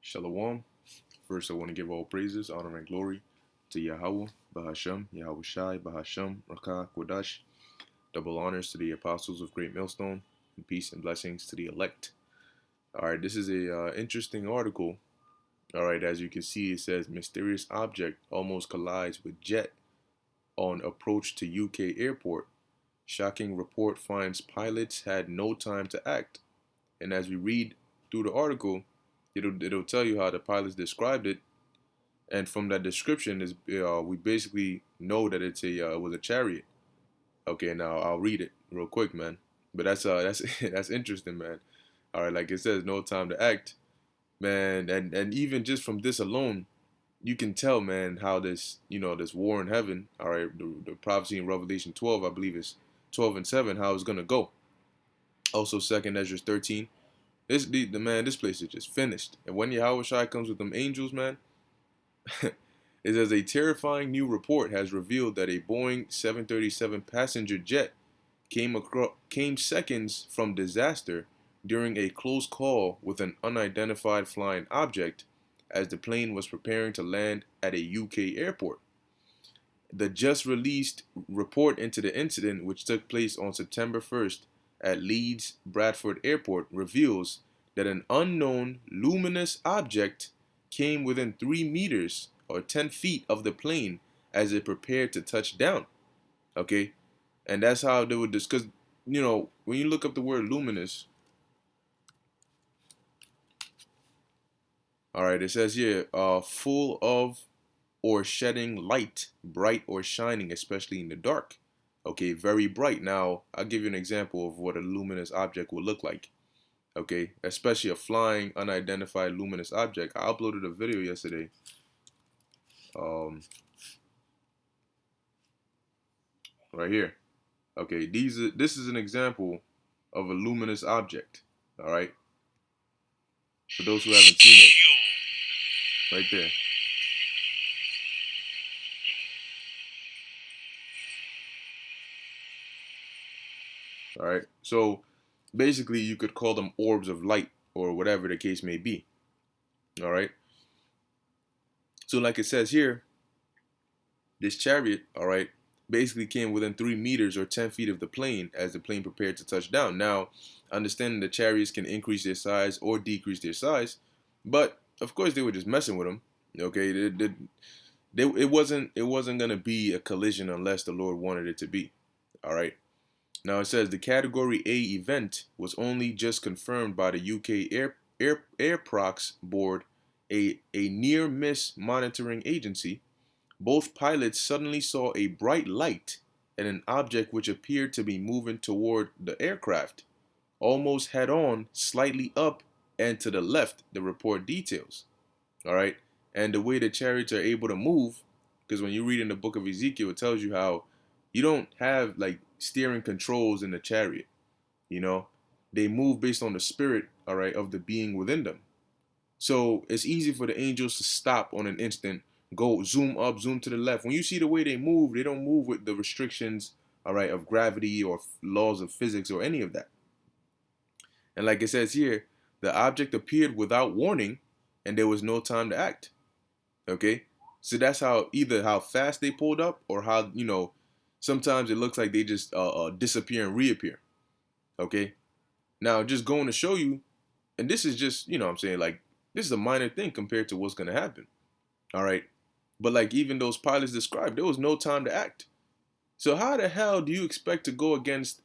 Shalom. First, I want to give all praises, honor, and glory to Yahweh, Bahasham, Yahweh Shai, Bahasham, Rakah, Kodash. Double honors to the apostles of Great Millstone, and peace and blessings to the elect. All right, this is a interesting article. All right, as you can see, it says mysterious object almost collides with jet on approach to UK airport. Shocking report finds pilots had no time to act. And as we read through the article, it'll tell you how the pilots described it, and from that description is we basically know that it was a chariot. Okay, now I'll read it real quick, man. But that's that's interesting, man. All right, like it says, no time to act, man, and even just from this alone, you can tell, man, how this war in heaven. All right, the prophecy in Revelation 12, I believe is 12:7, how it's gonna go. Also, Second Ezra 13. The man, this place is just finished. And when Yahweh Shai comes with them angels, man, it says a terrifying new report has revealed that a Boeing 737 passenger jet came seconds from disaster during a close call with an unidentified flying object as the plane was preparing to land at a UK airport. The just released report into the incident, which took place on September 1st at Leeds Bradford Airport, reveals that an unknown luminous object came within 3 meters or 10 feet of the plane as it prepared to touch down. Okay? And that's how they would discuss. When you look up the word luminous, all right, it says here, full of or shedding light, bright or shining, especially in the dark. Okay, very bright. Now, I'll give you an example of what a luminous object will look like. Okay, especially a flying, unidentified luminous object. I uploaded a video yesterday. Um, right here. Okay, this is an example of a luminous object. All right, for those who haven't seen it, right there. All right, so basically, you could call them orbs of light or whatever the case may be. All right. So, like it says here, this chariot, all right, basically came within 3 meters or 10 feet of the plane as the plane prepared to touch down. Now, understanding the chariots can increase their size or decrease their size, but of course they were just messing with them. Okay, it wasn't gonna be a collision unless the Lord wanted it to be. All right. Now it says the Category A event was only just confirmed by the UK Airprox Board, a near miss monitoring agency. Both pilots suddenly saw a bright light and an object which appeared to be moving toward the aircraft, almost head on, slightly up and to the left, the report details. All right. And the way the chariots are able to move, because when you read in the book of Ezekiel, it tells you how you don't have like steering controls in the chariot. You know, they move based on the spirit, all right, of the being within them. So it's easy for the angels to stop on an instant, go zoom up, zoom to the left. When you see the way they move, they don't move with the restrictions, all right, of gravity or laws of physics or any of that. And like it says here, the object appeared without warning and there was no time to act. Okay? So that's how either how fast they pulled up or how, sometimes it looks like they just disappear and reappear. Okay? Now, just going to show you, and this is just, what I'm saying, like, this is a minor thing compared to what's going to happen. All right? But like even those pilots described, there was no time to act. So how the hell do you expect to go against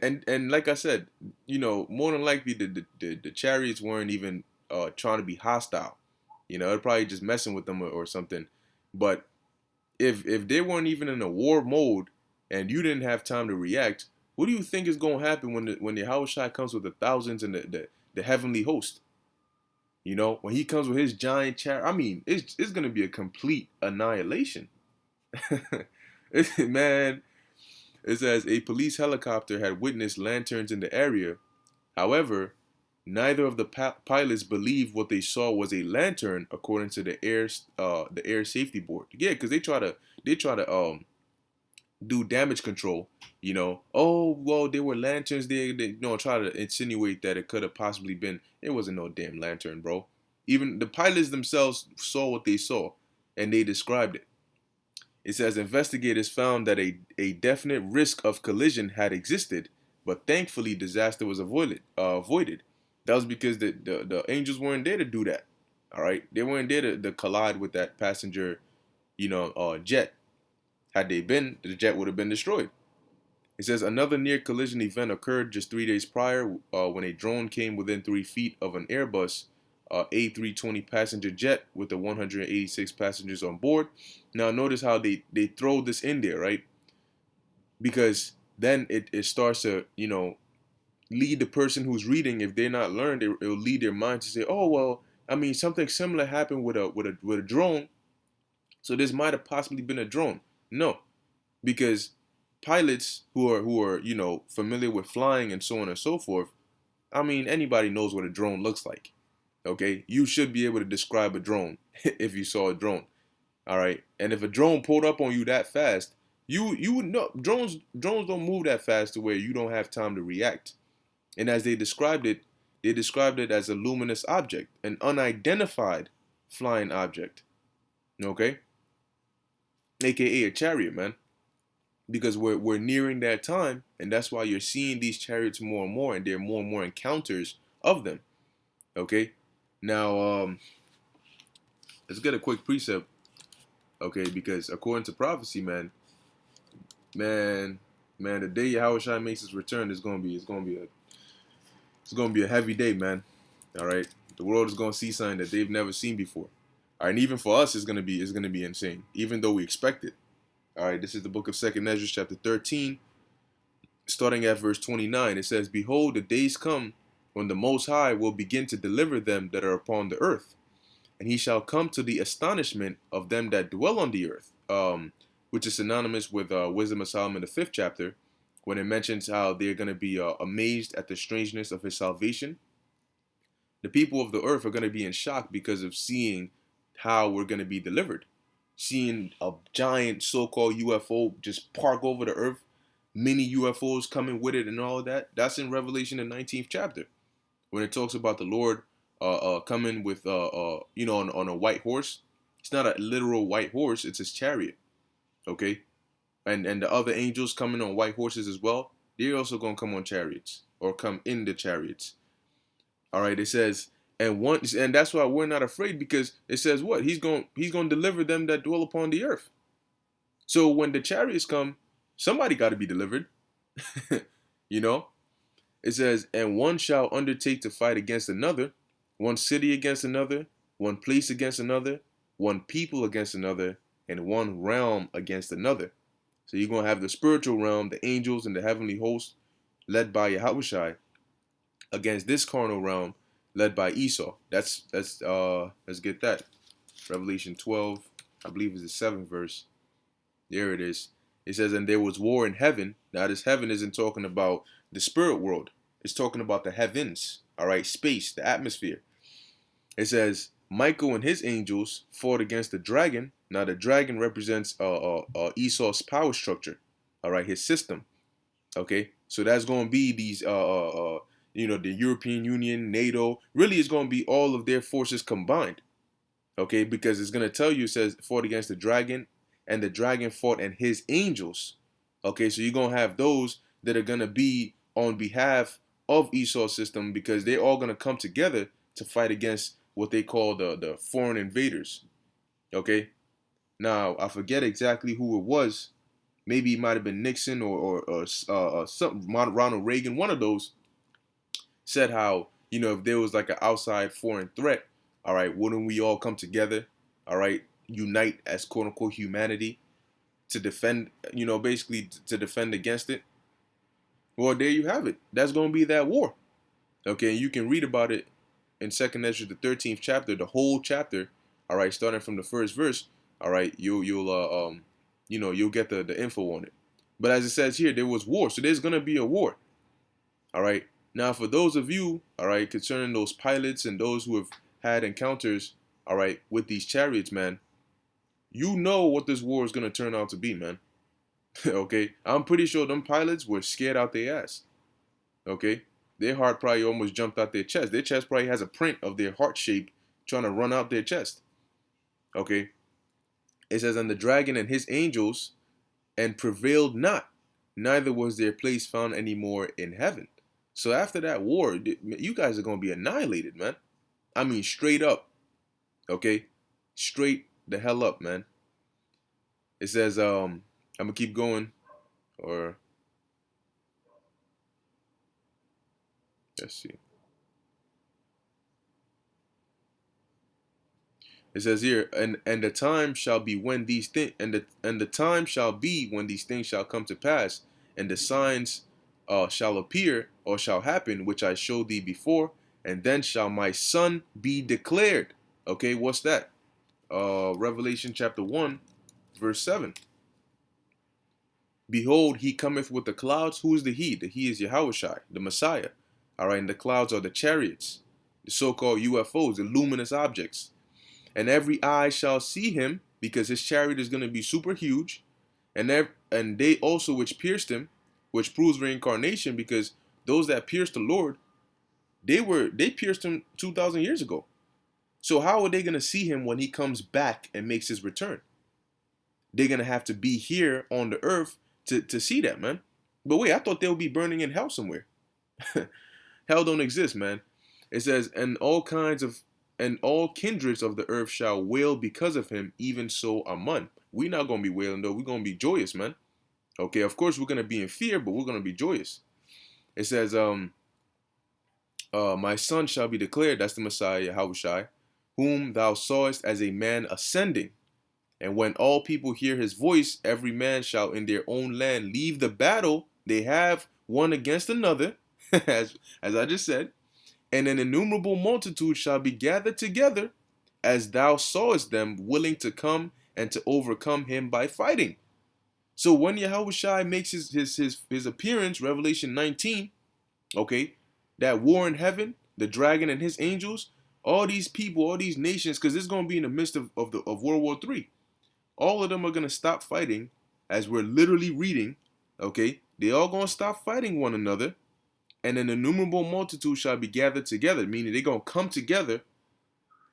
and like I said, more than likely the chariots weren't even trying to be hostile. They're probably just messing with them or something. But if they weren't even in a war mode and you didn't have time to react, what do you think is going to happen when the Yahushua comes with the thousands and the heavenly host? When he comes with his giant chariot, I mean, it's going to be a complete annihilation. Man, it says a police helicopter had witnessed lanterns in the area. However, neither of the pilots believed what they saw was a lantern, according to the air safety board. Yeah, because they try to do damage control. Oh well, there were lanterns. They try to insinuate that it could have possibly been. It wasn't no damn lantern, bro. Even the pilots themselves saw what they saw, and they described it. It says investigators found that a definite risk of collision had existed, but thankfully disaster was avoided. That was because the angels weren't there to do that. All right, they weren't there to collide with that passenger, jet. Had they been, the jet would have been destroyed. It says another near collision event occurred just 3 days prior when a drone came within 3 feet of an Airbus A320 passenger jet with the 186 passengers on board. Now notice how they throw this in there, right? Because then it starts to, lead the person who's reading, if they're not learned, it'll lead their mind to say, oh, well, I mean, something similar happened with a drone, so this might have possibly been a drone. No, because pilots who are familiar with flying and so on and so forth, I mean, anybody knows what a drone looks like. Okay, you should be able to describe a drone if you saw a drone. All right, and if a drone pulled up on you that fast, you would know. Drones don't move that fast to where you don't have time to react. And as they described it as a luminous object, an unidentified flying object. Okay, aka a chariot, man. Because we're nearing that time, and that's why you're seeing these chariots more and more, and there are more and more encounters of them. Okay, now let's get a quick precept. Okay, because according to prophecy, man, the day Yahushua makes his return is gonna be a heavy day, man. All right, the world is gonna see something that they've never seen before. All right, and even for us, it's gonna be insane, even though we expect it. All right, this is the book of 2nd Ezra, chapter 13, starting at verse 29. It says, "Behold, the days come when the Most High will begin to deliver them that are upon the earth, and he shall come to the astonishment of them that dwell on the earth," which is synonymous with Wisdom of Solomon, the 5th chapter, when it mentions how they're going to be amazed at the strangeness of his salvation. The people of the earth are going to be in shock because of seeing how we're going to be delivered. Seeing a giant so-called UFO just park over the earth, many UFOs coming with it and all of that. That's in Revelation, the 19th chapter, when it talks about the Lord coming with, on a white horse. It's not a literal white horse, it's his chariot, okay? And the other angels coming on white horses as well, they're also going to come on chariots, or come in the chariots. All right, it says, and that's why we're not afraid, because it says what? He's going to deliver them that dwell upon the earth. So when the chariots come, somebody got to be delivered. you know? It says, "And one shall undertake to fight against another, one city against another, one place against another, one people against another, and one realm against another." So you're going to have the spiritual realm, the angels and the heavenly host, led by Yahushai, against this carnal realm, led by Esau. Let's get that. Revelation 12, I believe is the 7th verse. There it is. It says, "And there was war in heaven." Now this heaven isn't talking about the spirit world. It's talking about the heavens. All right, space, the atmosphere. It says, "Michael and his angels fought against the dragon." Now the dragon represents Esau's power structure. All right, his system. Okay, so that's going to be these the European Union, NATO. Really, it's going to be all of their forces combined. Okay, because it's going to tell you, it says, fought against the dragon, and the dragon fought and his angels. Okay, so you're going to have those that are going to be on behalf of Esau's system, because they're all going to come together to fight against what they call the foreign invaders. Okay, now I forget exactly who it was. Maybe it might have been Nixon or something, Ronald Reagan. One of those said how, if there was like an outside foreign threat, all right, wouldn't we all come together, all right, unite as quote unquote humanity to defend, basically to defend against it? Well, there you have it. That's going to be that war. Okay, and you can read about it in 2nd Ezra, the 13th chapter, the whole chapter. All right, starting from the first verse. All right, you'll get the info on it. But as it says here, there was war, so there's going to be a war. All right. Now, for those of you, all right, concerning those pilots and those who have had encounters, all right, with these chariots, man, you know what this war is going to turn out to be, man. Okay, I'm pretty sure them pilots were scared out their ass. Okay, their heart probably almost jumped out their chest. Their chest probably has a print of their heart shape trying to run out their chest. Okay. It says, and the dragon and his angels, and prevailed not, neither was their place found anymore in heaven. So after that war, you guys are going to be annihilated, man. I mean, straight up. Okay. Straight the hell up, man. It says, I'm going to keep going. Or, let's see. It says here, and the time shall be when these things, and the time shall be when these things shall come to pass, and the signs shall appear or shall happen, which I showed thee before, and then shall my son be declared. Okay, what's that? Revelation chapter 1, verse 7. Behold, he cometh with the clouds. Who is the he? The he is Yahushua, the Messiah. All right, and the clouds are the chariots, the so-called UFOs, the luminous objects. And every eye shall see him, because his chariot is going to be super huge, and they also which pierced him, which proves reincarnation, because those that pierced the Lord, they pierced him 2,000 years ago. So how are they going to see him when he comes back and makes his return? They're going to have to be here on the earth to see that, man. But wait, I thought they would be burning in hell somewhere. Hell don't exist, man. It says, and all kindreds of the earth shall wail because of him, even so Amun. We're not going to be wailing, though. We're going to be joyous, man. Okay, of course, we're going to be in fear, but we're going to be joyous. It says, my son shall be declared, that's the Messiah, Yahushai, whom thou sawest as a man ascending. And when all people hear his voice, every man shall in their own land leave the battle they have one against another, as I just said, and an innumerable multitude shall be gathered together, as thou sawest them, willing to come and to overcome him by fighting. So when Yahushua makes his appearance, Revelation 19, okay, that war in heaven, the dragon and his angels, all these people, all these nations, because it's going to be in the midst of World War III. All of them are going to stop fighting, as we're literally reading, okay? They all going to stop fighting one another, and an innumerable multitude shall be gathered together, meaning they're going to come together,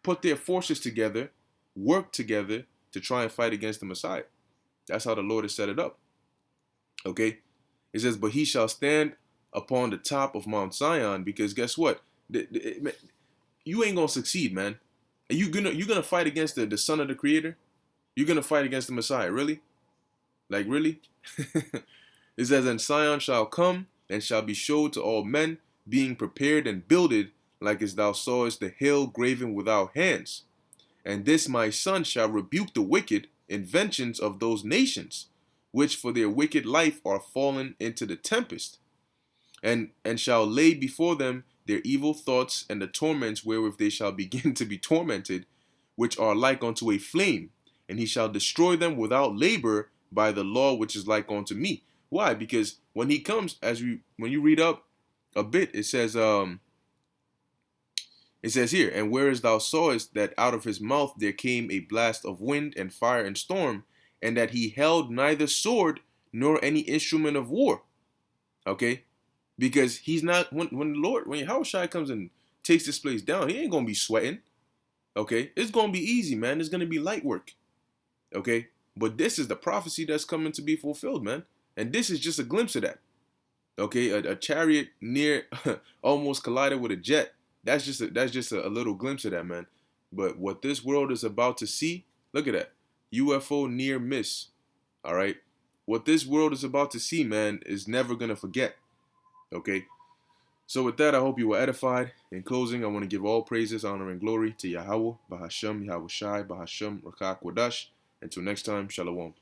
put their forces together, work together to try and fight against the Messiah. That's how the Lord has set it up. Okay? It says, but he shall stand upon the top of Mount Zion, because guess what? You ain't going to succeed, man. Are you gonna fight against the son of the Creator? You're going to fight against the Messiah, really? Like, really? It says, and Zion shall come, and shall be showed to all men, being prepared and builded, like as thou sawest the hill graven without hands. And this my son shall rebuke the wicked inventions of those nations, which for their wicked life are fallen into the tempest, and shall lay before them their evil thoughts and the torments wherewith they shall begin to be tormented, which are like unto a flame, and he shall destroy them without labor by the law which is like unto me. Why? Because when he comes, when you read up a bit, it says here, and whereas thou sawest that out of his mouth there came a blast of wind and fire and storm, and that he held neither sword nor any instrument of war. Okay? Because he's not, when Yahushua comes and takes this place down, he ain't gonna be sweating. Okay? It's gonna be easy, man. It's gonna be light work. Okay? But this is the prophecy that's coming to be fulfilled, man. And this is just a glimpse of that. Okay, a chariot near almost collided with a jet. That's just a little glimpse of that, man. But what this world is about to see, look at that. UFO near miss. All right. What this world is about to see, man, is never going to forget. Okay. So with that, I hope you were edified. In closing, I want to give all praises, honor, and glory to Yahweh, Bahashem, Yahushai, Bahashem, Rakak, Wadash. Until next time, Shalom.